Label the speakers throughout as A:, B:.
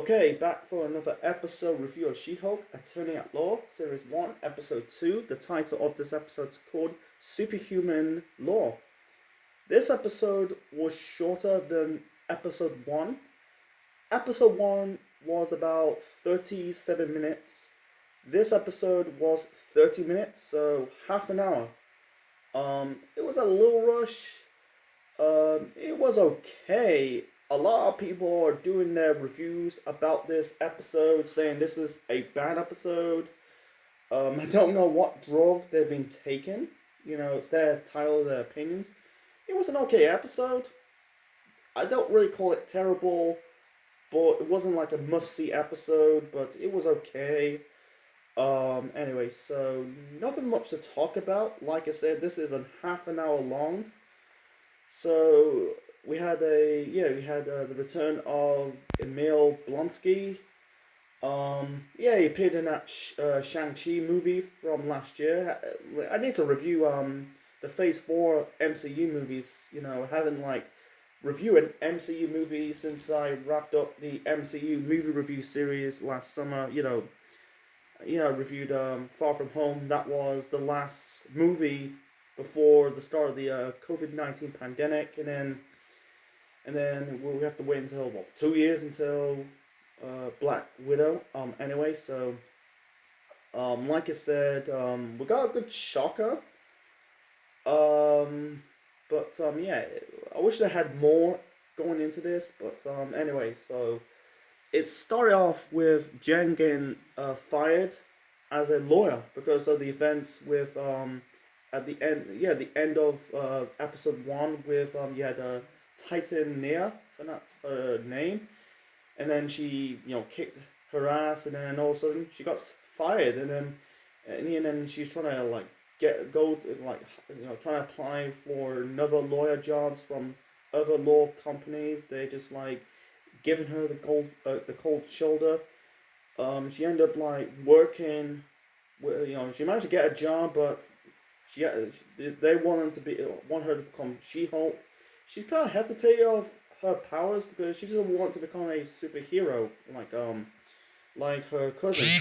A: Okay, back for another episode review of She-Hulk, Attorney at Law, Series 1, Episode 2. The title of this episode is called Superhuman Law. This episode was shorter than Episode 1. Episode 1 was about 37 minutes. This episode was 30 minutes, so half an hour. It was a little rush. It was okay. A lot of people are doing their reviews about this episode, saying this is a bad episode. I don't know what drug they've been taking. It's their title, their opinions. It was an okay episode. I don't really call it terrible, but it wasn't like a must-see episode, but it was okay. Anyway, so nothing much to talk about. Like I said, this is a half an hour long. So we had the return of Emil Blonsky. He appeared in that Shang-Chi movie from last year. I need to review the Phase 4 MCU movies. I haven't reviewed an MCU movie since I wrapped up the MCU movie review series last summer. I reviewed Far From Home. That was the last movie before the start of the COVID-19 pandemic, and then we'll have to wait until 2 years until Black Widow. Anyway, so like I said, we got a good shocker. I wish they had more going into this, but anyway, so it started off with Jen getting fired as a lawyer because of the events with at the end of episode 1 with Titan Nia, and that's her name, and then she kicked her ass, and then all of a sudden she got fired, and then she's trying to trying to apply for another lawyer jobs from other law companies. They just giving her the cold shoulder. She ended up working with, she managed to get a job, but they want her to become She-Hulk. She's kind of hesitating of her powers because she doesn't want to become a superhero like her cousin.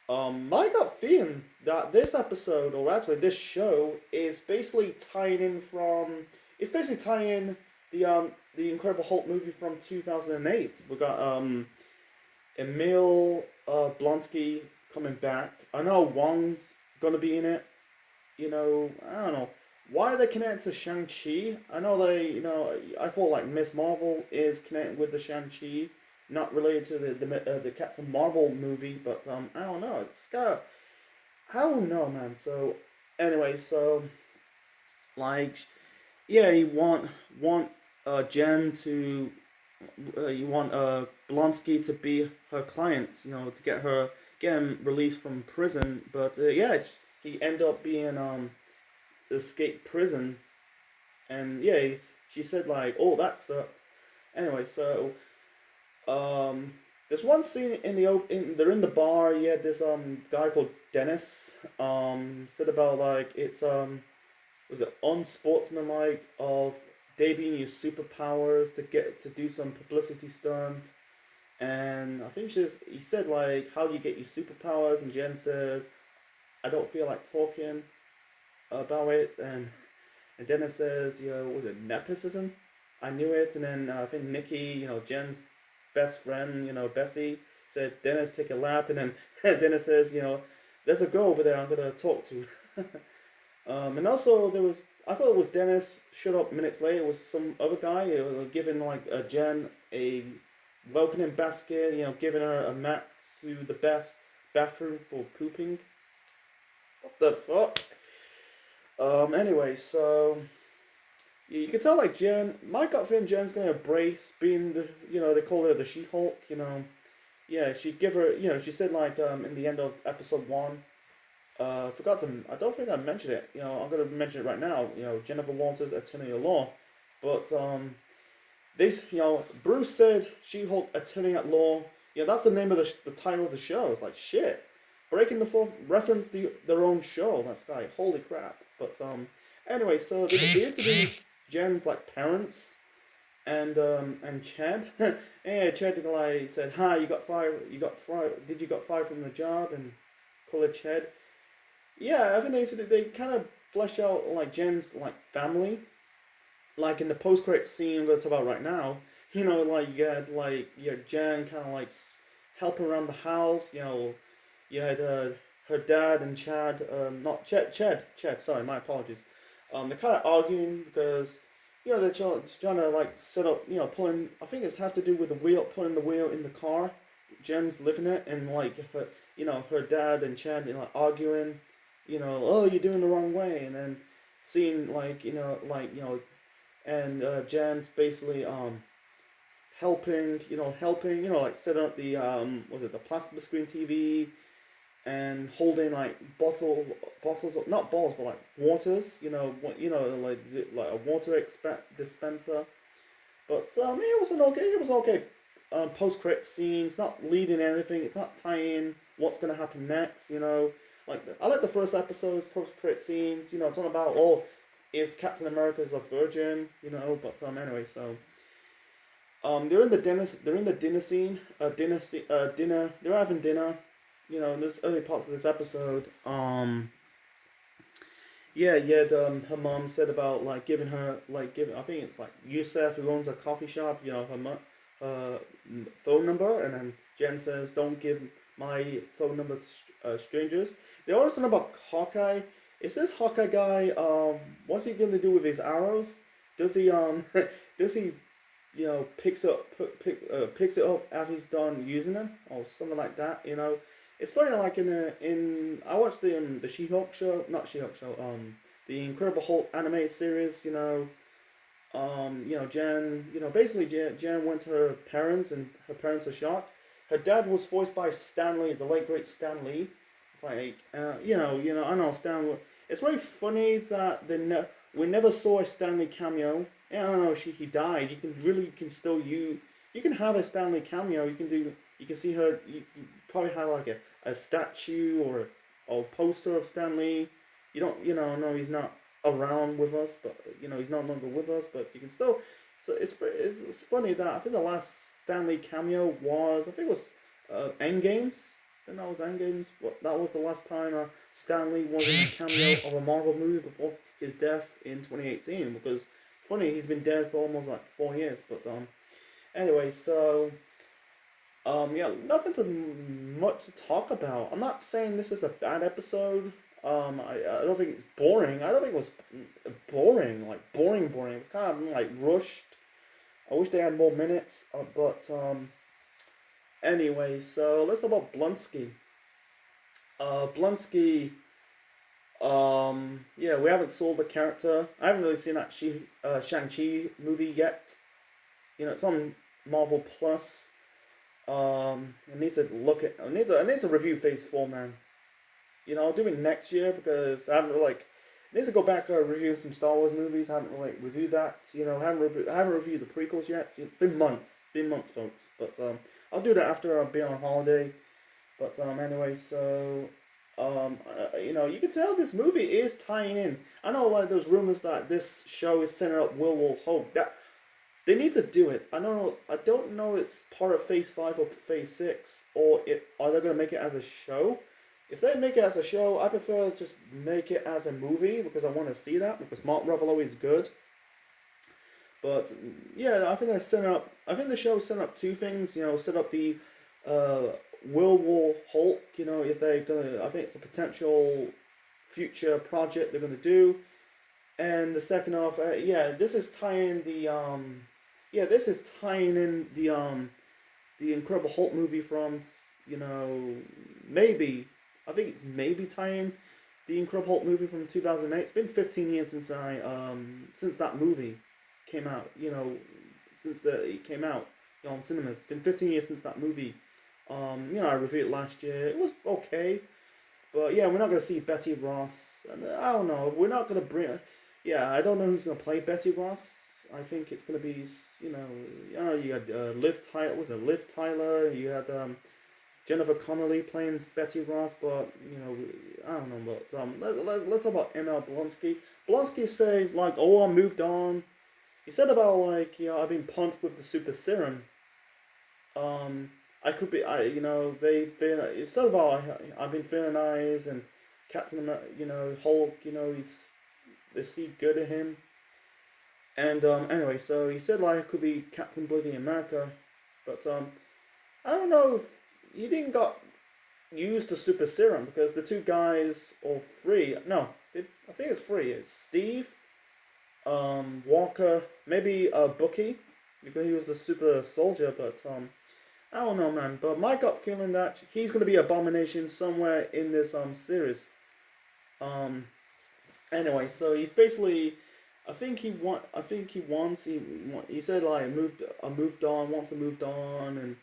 A: My gut feeling that this episode, or actually this show, is basically tying in the Incredible Hulk movie from 2008. We got Emil Blonsky coming back. I know Wong's gonna be in it. I don't know. Why are they connected to Shang-Chi? I know I thought Miss Marvel is connected with the Shang-Chi, not related to the Captain Marvel movie, but I don't know. I don't know, man. So anyway, so you want Jen to you want Blonsky to be her client, to get him released from prison, but he ended up being escaped prison, and she said oh, that sucked. Anyway, so there's one scene they're in the bar. This guy called Dennis said about it's was it unsportsmanlike of debuting your superpowers to do some publicity stunt, and I think he said how do you get your superpowers, and Jen says, I don't feel like talking about it, and Dennis says, was it nepotism? I knew it. And then I think Nikki, Jen's best friend, Bessie, said, Dennis, take a lap, and then Dennis says, there's a girl over there I'm gonna talk to. And also I thought it was Dennis showed up minutes later. It was some other guy giving Jen a welcoming basket, giving her a mat to the best bathroom for pooping. What the fuck? Anyway, so you can tell Jen, my gut feeling Jen's gonna embrace being they call her the She-Hulk. She said in the end of episode 1. I don't think I mentioned it. I'm gonna mention it right now. Jennifer Walters, Attorney at Law, but Bruce said She-Hulk, Attorney at Law. That's the name of the title of the show. It's shit. Breaking the Fourth referenced their own show. That's holy crap. But anyway, so they introduced Jen's parents, and Chad, yeah, Chad like said, "Hi, Did you got fired from the job?" And call it Chad. Yeah, I think they kind of flesh out like Jen's like family, like in the post credit scene we're gonna talk about right now. Like you had Jen kind of like helping around the house. You had her dad and Chad, not Chad. Sorry, my apologies. They're kind of arguing because they're trying to like set up, pulling. I think it's have to do with the wheel, pulling the wheel in the car. Jen's living it, and like her dad and Chad, like arguing. Oh, you're doing the wrong way, and then seeing and Jen's basically helping, like setting up the was it the plasma screen TV and holding like bottles of, not balls but like waters, like a water dispenser. But it was okay. Post credit scene. It's not leading anything. It's not tying what's gonna happen next. Like I like the first episode's post credit scenes. It's all about is Captain America's a virgin? But anyway, so they're in the dinner. They're in the dinner scene. Dinner. They're having dinner. In this early parts of this episode. Yeah. Her mom said about like giving her I think it's like Yusef who owns a coffee shop. Her phone number, and then Jen says, "Don't give my phone number to strangers." They always talk about Hawkeye. Is this Hawkeye guy? What's he gonna do with his arrows? Does he does he picks it up after he's done using them or something like that? It's funny, like in I watched the She-Hulk show, not She-Hulk show, the Incredible Hulk animated series. Jen, basically Jen went to her parents, and her parents are shocked. Her dad was voiced by Stan Lee, the late great Stan Lee. It's like, I know Stan. It's very funny that we never saw a Stanley cameo. Yeah, I don't know. He died. You can still you can have a Stanley cameo. You can see her. You probably have like a statue or poster of Stanley. You don't, no, he's not around with us, but he's no longer with us. But you can still. So it's funny that I think the last Stanley cameo was, I think it was Endgames. I think that was Endgames. That was the last time Stanley was in a cameo of a Marvel movie before his death in 2018. Because it's funny, he's been dead for almost like 4 years. But anyway, so yeah, nothing much to talk about. I'm not saying this is a bad episode. I don't think it's boring. I don't think it was boring, like boring. It was kind of like rushed. I wish they had more minutes, but anyway, so let's talk about Blonsky. Blonsky, yeah, we haven't sold the character. I haven't really seen that Shang-Chi movie yet. It's on Marvel Plus. I need to I need to review Phase 4, man. I'll do it next year because I haven't really, I need to go back and review some Star Wars movies. I haven't really reviewed that. I haven't reviewed the prequels yet. It's been months. Folks. But I'll do that after I'll be on holiday. But anyway, so you can tell this movie is tying in. I know like there's rumors that this show is setting up Will Hope. That they need to do it. I don't know it's part of Phase 5 or Phase 6, or are they gonna make it as a show? If they make it as a show, I prefer just make it as a movie because I want to see that because Mark Ruffalo is good. But yeah, I think they're setting up. I think the show is setting up two things. Set up the World War Hulk. If they're gonna, I think it's a potential future project they're gonna do. And the second half, this is tying in the Incredible Hulk movie from maybe. I think it's maybe tying the Incredible Hulk movie from 2008. It's been 15 years since since that movie came out. Since it came out on cinemas. It's been 15 years since that movie. I reviewed it last year. It was okay, but yeah, we're not gonna see Betty Ross. And I don't know. We're not gonna bring. Yeah, I don't know who's gonna play Betty Ross. I think it's gonna be you had Liv Tyler. Was it Liv Tyler? You had Jennifer Connelly playing Betty Ross, but I don't know. But let's talk about ML Blonsky. Blonsky says like, "Oh, I moved on. he said about like I've been pumped with the super serum. Um, I could be I they he said about I've been feeling nice and Captain America, Hulk, they see good in him. And anyway, so he said like I could be Captain Bloody America, but I don't know if he didn't got used the super serum because the two guys or three no, I think it's three. It's Steve, Walker, maybe Bucky because he was a super soldier, but I don't know, man. But my gut feeling that he's gonna be Abomination somewhere in this series. Um, anyway, so he's basically. I think he wants. He said like I moved on. Wants to moved on,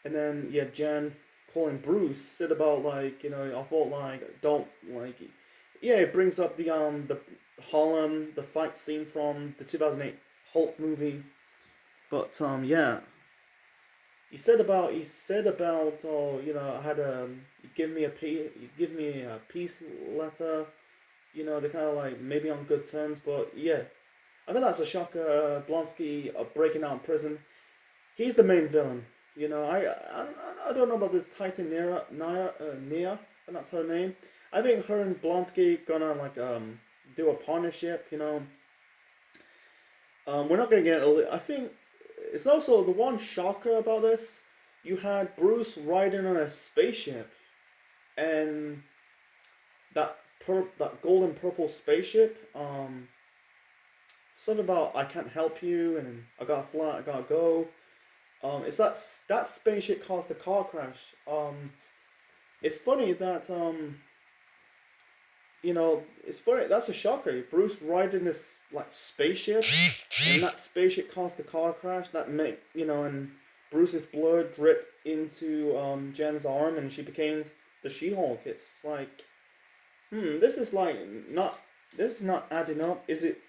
A: and then yeah, Jen calling Bruce said about like I thought like don't like yeah it brings up the Harlem the fight scene from the 2008 Hulk movie, but yeah he said about oh I had you give me a peace letter, they're kind of like maybe on good terms, but yeah I think that's a shocker. Blonsky breaking out in prison. He's the main villain. I don't know about this Titan Nia, and that's her name. I think her and Blonsky gonna like do a partnership. We're not gonna get. I think it's also the one shocker about this. You had Bruce riding on a spaceship, and that golden purple spaceship. Something about I can't help you, and I gotta fly, I gotta go. It's that spaceship caused the car crash. It's funny that it's funny. That's a shocker. Bruce riding this like spaceship, and that spaceship caused the car crash. That make and Bruce's blood dripped into Jen's arm, and she became the She-Hulk. It's like, this is like not. This is not adding up. Is it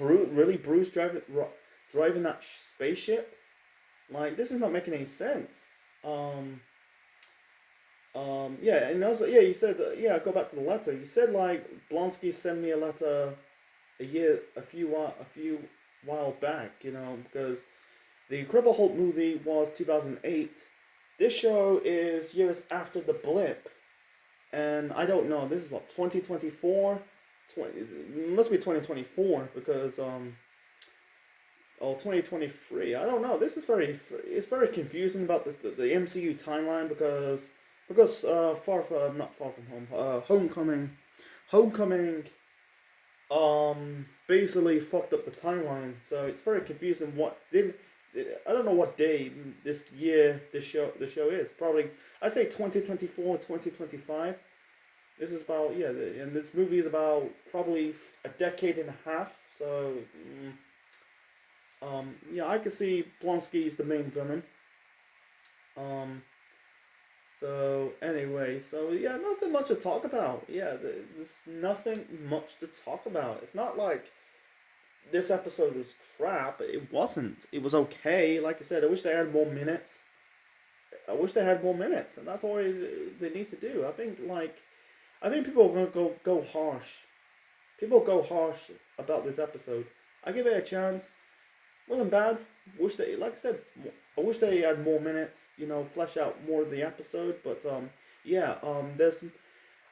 A: really Bruce driving that spaceship? Like this is not making any sense. Yeah, and also, yeah, he said, yeah, go back to the letter. He said, like, Blonsky sent me a letter a few while back, because the Incredible Hulk movie was 2008. This show is years after the blip, and I don't know. This is what 2024. It must be 2024 because 2023. I don't know. This is it's very confusing about the MCU timeline because not far from home. Homecoming basically fucked up the timeline. So it's very confusing. I don't know what day this year the show is. Probably I'd say 2024, 2025. This is about and this movie is about probably a decade and a half. So yeah, I can see Blonsky is the main villain. So anyway, so yeah, nothing much to talk about. Yeah, there's nothing much to talk about. It's not like this episode was crap. It wasn't. It was okay. Like I said, I wish they had more minutes. And that's all they need to do. I think people are gonna go harsh. People go harsh about this episode. I give it a chance. Wasn't bad. Wish they, like I said, I wish they had more minutes. Flesh out more of the episode. But yeah. There's,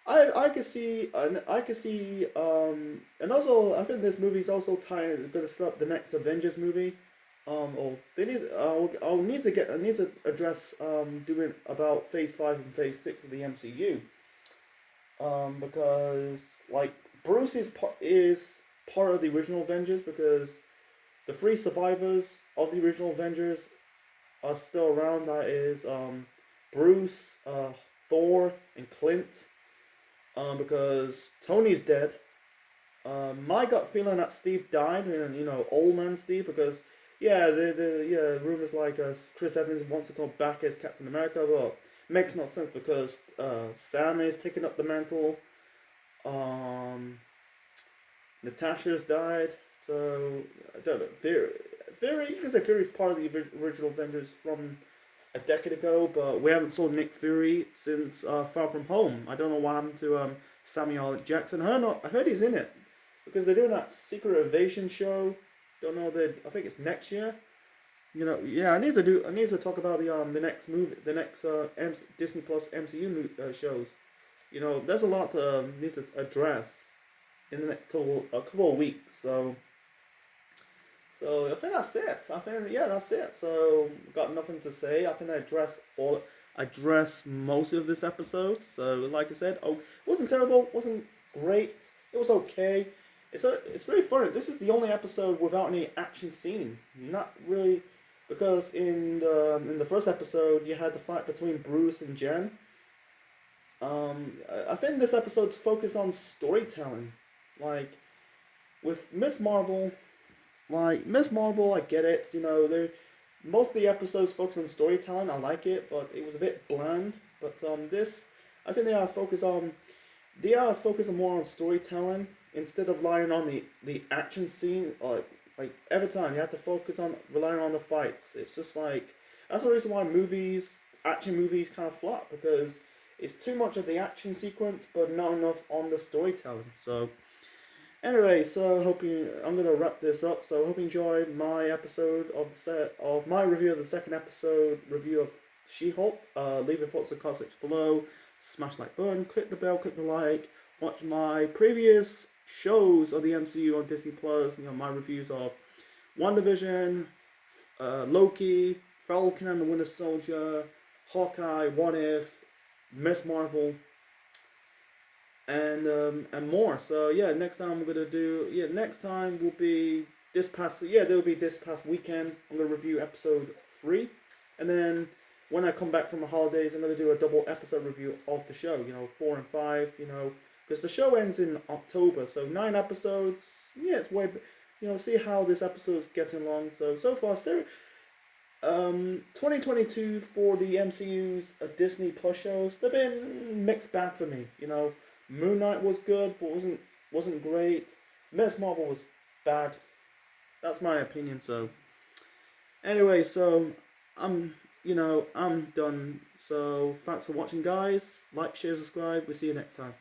A: I could see, and also I think this movie's also going to start the next Avengers movie. Or they need. I need to address doing about Phase 5 and Phase 6 of the MCU. Because like Bruce is part of the original Avengers because the three survivors of the original Avengers are still around. That is Bruce, Thor, and Clint. Because Tony's dead. My gut feeling that Steve died, and old man Steve, because the rumors like Chris Evans wants to come back as Captain America. Well, makes no sense because Sam is taking up the mantle. Natasha's died, so I don't know. Fury, you can say Fury's part of the original Avengers from a decade ago, but we haven't saw Nick Fury since Far From Home. I don't know what happened to Samuel L. Jackson. I heard he's in it. because they're doing that Secret Invasion show. Don't know I think it's next year. You know, yeah, I need to talk about the next movie, the next Disney Plus MCU shows. You know, there's a lot to need to address in the next couple of weeks. So I think that's it. I think yeah, that's it. So got nothing to say. I think I addressed most of this episode. So like I said, oh, it wasn't terrible, wasn't great. It was okay. It's really funny. This is the only episode without any action scenes. Not really, because in the first episode you had the fight between Bruce and Jen. I think this episode's focused on storytelling, like with Miss Marvel. Like Miss Marvel, I get it. You know, most of the episodes focus on storytelling. I like it, but it was a bit bland. But this, I think they are focusing more on storytelling instead of relying on the action scene. Like every time you have to focus on relying on the fights. It's just like that's the reason why action movies kind of flop, because it's too much of the action sequence, but not enough on the storytelling. So, anyway, I'm gonna wrap this up. So, I hope you enjoyed my episode of my review of the second episode review of She-Hulk. Leave your thoughts and comments below. Smash the like button, click the bell, click the like. Watch my previous shows of the MCU on Disney Plus. You know, my reviews of WandaVision, Loki, Falcon and the Winter Soldier, Hawkeye, What If, Miss Marvel, and more. So yeah, next time next time will be there'll be this past weekend. I'm gonna review episode 3, and then when I come back from the holidays, I'm gonna do a double episode review of the show. You know, 4 and 5. You know, because the show ends in October, so 9 episodes. Yeah, it's way. You know, see how this episode's getting along. So far, 2022 for the MCU's Disney Plus shows, they've been mixed bag for me. You know, Moon Knight was good, but wasn't great. Miss Marvel was bad. That's my opinion. So anyway, so I'm done. So thanks for watching, guys. Like, share, subscribe. We'll see you next time.